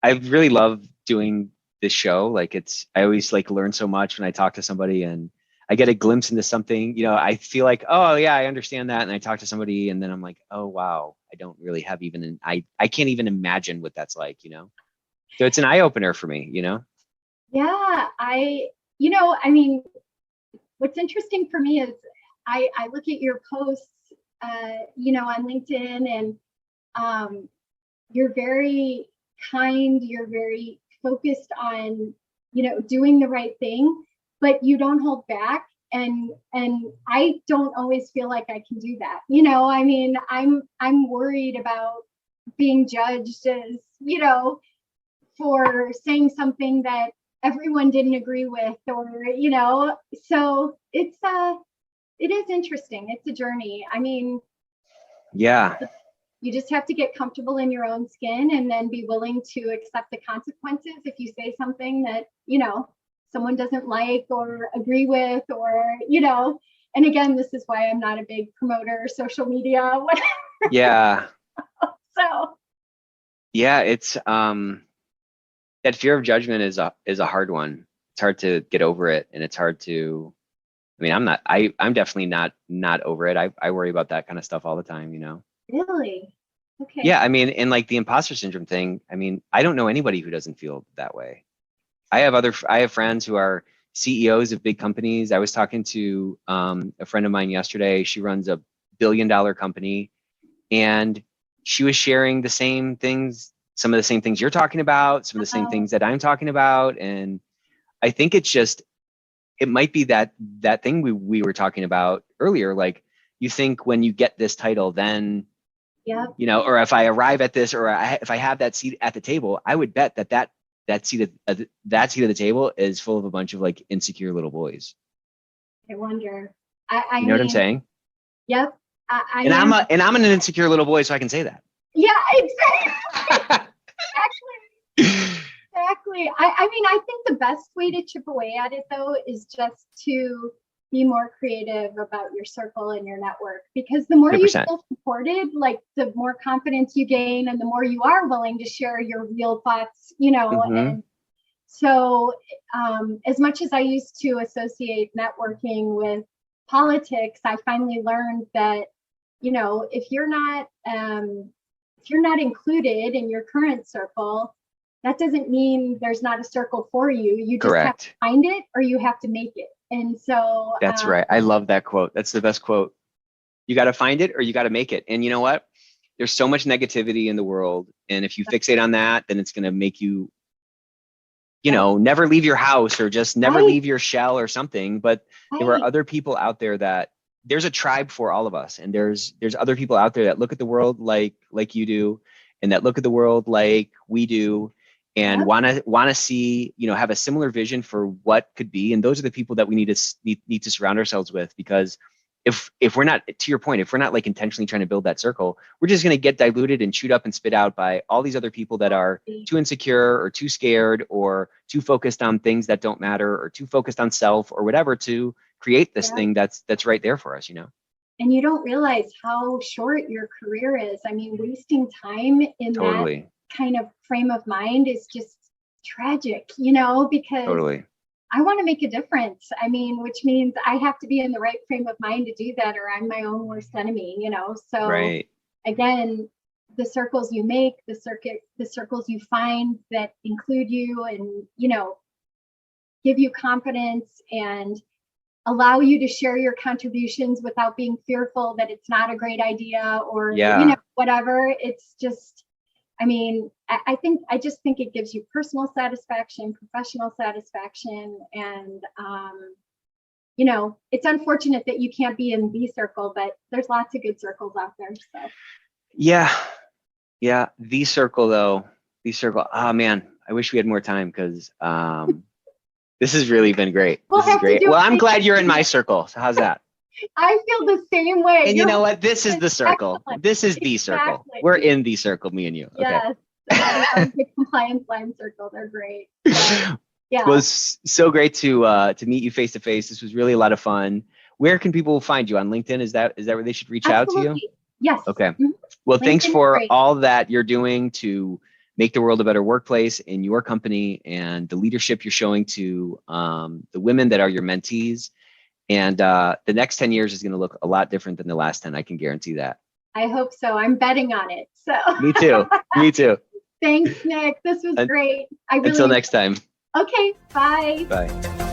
I really love doing this show. Like I always like learn so much when I talk to somebody, and I get a glimpse into something, I feel like, oh yeah, I understand that. And I talk to somebody and then I'm like, oh wow, I don't really have I can't even imagine what that's like, So it's an eye opener for me, Yeah, what's interesting for me is I look at your posts, on LinkedIn, and you're very kind, you're very focused on, doing the right thing, but you don't hold back. And I don't always feel like I can do that. I'm worried about being judged as, for saying something that everyone didn't agree with, or, so it is interesting. It's a journey. Yeah. You just have to get comfortable in your own skin and then be willing to accept the consequences if you say something that, someone doesn't like or agree with, or, and again, this is why I'm not a big promoter of social media, whatever. Yeah. So. Yeah, it's that fear of judgment is a hard one. It's hard to get over it, and it's hard to. I'm definitely not over it. I worry about that kind of stuff all the time. Really? Okay. Yeah, and like the imposter syndrome thing. I don't know anybody who doesn't feel that way. I have friends who are CEOs of big companies. I was talking to a friend of mine yesterday. She runs a billion-dollar company, and she was sharing the same things, some of the same things you're talking about, some of the same things that I'm talking about. And I think it might be that thing we were talking about earlier. Like, you think when you get this title, then, yeah, or if I arrive at this, or if I have that seat at the table, I would bet that seat at the table is full of a bunch of like insecure little boys. I wonder. You know what I'm saying? Yep. I'm an insecure little boy, so I can say that. Yeah, exactly. Exactly. I think the best way to chip away at it, though, is just to be more creative about your circle and your network, because the more 100%. You feel supported, like the more confidence you gain, and the more you are willing to share your real thoughts, Mm-hmm. And so as much as I used to associate networking with politics, I finally learned that, if you're not included in your current circle, that doesn't mean there's not a circle for you. You just Correct. have to find it, or you have to make it. And so that's right. I love that quote. That's the best quote. You got to find it, or you got to make it. And you know what? There's so much negativity in the world. And if you fixate on that, then it's going to make you, never leave your house, or just never leave your shell or something. But there are other people out there that there's a tribe for all of us. And there's other people out there that look at the world like you do, and that look at the world like we do, and want to see, have a similar vision for what could be. And those are the people that we need to surround ourselves with, because if we're not, to your point, if we're not like intentionally trying to build that circle, we're just going to get diluted and chewed up and spit out by all these other people that are too insecure, or too scared, or too focused on things that don't matter, or too focused on self, or whatever, to create this thing that's right there for us, And you don't realize how short your career is. Wasting time in that kind of frame of mind is just tragic, because totally. I want to make a difference. Which means I have to be in the right frame of mind to do that, or I'm my own worst enemy, So again, the circles you make, the circles you find that include you and, give you confidence and allow you to share your contributions without being fearful that it's not a great idea, or, whatever. It's just, I just think it gives you personal satisfaction, professional satisfaction. And, it's unfortunate that you can't be in the circle, but there's lots of good circles out there. So. Yeah. The circle, though, oh man, I wish we had more time, because this has really been great. This is great. Well, I'm glad you're in my circle. So how's that? I feel the same way. And you know what? This is the circle. Excellent. This is the circle. We're in the circle, me and you. Yes. Okay. The compliance line circle. They're great. So, yeah. It was so great to meet you face to face. This was really a lot of fun. Where can people find you on LinkedIn? Is that where they should reach out to you? Yes. Okay. Mm-hmm. Well, thanks for all that you're doing to make the world a better workplace in your company, and the leadership you're showing to the women that are your mentees. And the next 10 years is going to look a lot different than the last 10. I can guarantee that. I hope so. I'm betting on it. So Me too. Me too. Thanks, Nick. This was great. Until next time. Okay. Bye. Bye.